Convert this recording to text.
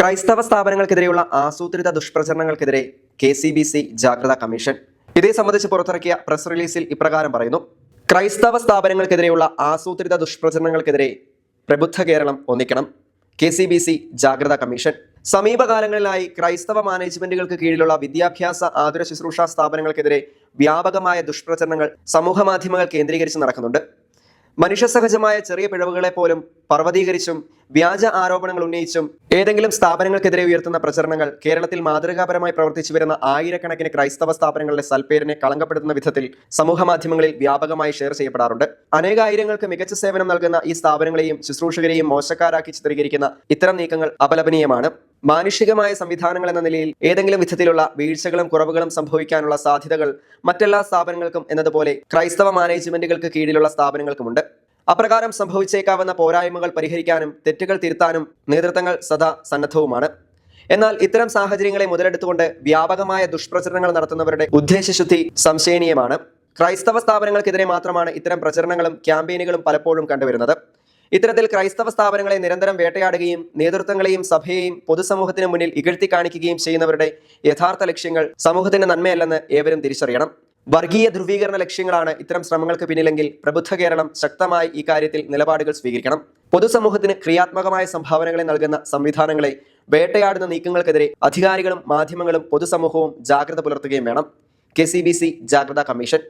ക്രൈസ്തവ സ്ഥാപനങ്ങൾക്കെതിരെയുള്ള ആസൂത്രിത ദുഷ്പ്രചരണങ്ങൾക്കെതിരെ KCBC ജാഗ്രതാ കമ്മീഷൻ ഇതേ സംബന്ധിച്ച് പുറത്തിറക്കിയ പ്രസ് റിലീസിൽ ഇപ്രകാരം പറയുന്നു. ക്രൈസ്തവ സ്ഥാപനങ്ങൾക്കെതിരെയുള്ള ആസൂത്രിത ദുഷ്പ്രചരണങ്ങൾക്കെതിരെ പ്രബുദ്ധ കേരളം ഒന്നിക്കണം. KCBC ജാഗ്രതാ കമ്മീഷൻ സമീപകാലങ്ങളിലായി ക്രൈസ്തവ മാനേജ്മെന്റുകൾക്ക് കീഴിലുള്ള വിദ്യാഭ്യാസ ആതുര ശുശ്രൂഷ സ്ഥാപനങ്ങൾക്കെതിരെ വ്യാപകമായ ദുഷ്പ്രചരണങ്ങൾ സമൂഹമാധ്യമങ്ങൾ കേന്ദ്രീകരിച്ച് നടക്കുന്നുണ്ട്. മനുഷ്യസഹജമായ ചെറിയ പിഴവുകളെ പോലും പർവ്വതീകരിച്ചും വ്യാജ ആരോപണങ്ങൾ ഉന്നയിച്ചും ഏതെങ്കിലും സ്ഥാപനങ്ങൾക്കെതിരെ ഉയർത്തുന്ന പ്രചരണങ്ങൾ കേരളത്തിൽ മാതൃകാപരമായി പ്രവർത്തിച്ചു വരുന്ന ആയിരക്കണക്കിന് ക്രൈസ്തവ സ്ഥാപനങ്ങളുടെ സൽപ്പേരിനെ കളങ്കപ്പെടുത്തുന്ന വിധത്തിൽ സമൂഹമാധ്യമങ്ങളിൽ വ്യാപകമായി ഷെയർ ചെയ്യപ്പെടാറുണ്ട്. അനേകായിരങ്ങൾക്ക് മികച്ച സേവനം നൽകുന്ന ഈ സ്ഥാപനങ്ങളെയും ശുശ്രൂഷകരെയും മോശക്കാരാക്കി ചിത്രീകരിക്കുന്ന ഇത്തരം നീക്കങ്ങൾ അപലപനീയമാണ്. മാനുഷികമായ സംവിധാനങ്ങൾ എന്ന നിലയിൽ ഏതെങ്കിലും വിധത്തിലുള്ള വീഴ്ചകളും കുറവുകളും സംഭവിക്കാനുള്ള സാധ്യതകൾ മറ്റെല്ലാ സ്ഥാപനങ്ങൾക്കും എന്നതുപോലെ ക്രൈസ്തവ മാനേജ്മെന്റുകൾക്ക് കീഴിലുള്ള സ്ഥാപനങ്ങൾക്കുമുണ്ട്. അപ്രകാരം സംഭവിച്ചേക്കാവുന്ന പോരായ്മകൾ പരിഹരിക്കാനും തെറ്റുകൾ തിരുത്താനും നേതൃത്വങ്ങൾ സദാ സന്നദ്ധവുമാണ്. എന്നാൽ ഇത്തരം സാഹചര്യങ്ങളെ മുതലെടുത്തുകൊണ്ട് വ്യാപകമായ ദുഷ്പ്രചരണങ്ങൾ നടത്തുന്നവരുടെ ഉദ്ദേശശുദ്ധി സംശയനീയമാണ്. ക്രൈസ്തവ സ്ഥാപനങ്ങൾക്കെതിരെ മാത്രമാണ് ഇത്തരം പ്രചരണങ്ങളും ക്യാമ്പയിനുകളും പലപ്പോഴും കണ്ടുവരുന്നത്. ഇത്തരത്തിൽ ക്രൈസ്തവ സ്ഥാപനങ്ങളെ നിരന്തരം വേട്ടയാടുകയും നേതൃത്വങ്ങളെയും സഭയെയും പൊതുസമൂഹത്തിന് മുന്നിൽ ഇകഴ്ത്തി കാണിക്കുകയും ചെയ്യുന്നവരുടെ യഥാർത്ഥ ലക്ഷ്യങ്ങൾ സമൂഹത്തിന്റെ നന്മയല്ലെന്ന് ഏവരും തിരിച്ചറിയണം. വർഗീയ ധ്രുവീകരണ ലക്ഷ്യങ്ങളാണ് ഇത്തരം ശ്രമങ്ങൾക്ക് പിന്നിലെങ്കിൽ പ്രബുദ്ധ കേരളം ശക്തമായി ഈ കാര്യത്തിൽ നിലപാടുകൾ സ്വീകരിക്കണം. പൊതുസമൂഹത്തിന് ക്രിയാത്മകമായ സംഭാവനകളെ നൽകുന്ന സംവിധാനങ്ങളെ വേട്ടയാടുന്ന നീക്കങ്ങൾക്കെതിരെ അധികാരികളും മാധ്യമങ്ങളും പൊതുസമൂഹവും ജാഗ്രത പുലർത്തുകയും വേണം. KCBC ജാഗ്രതാ കമ്മീഷൻ.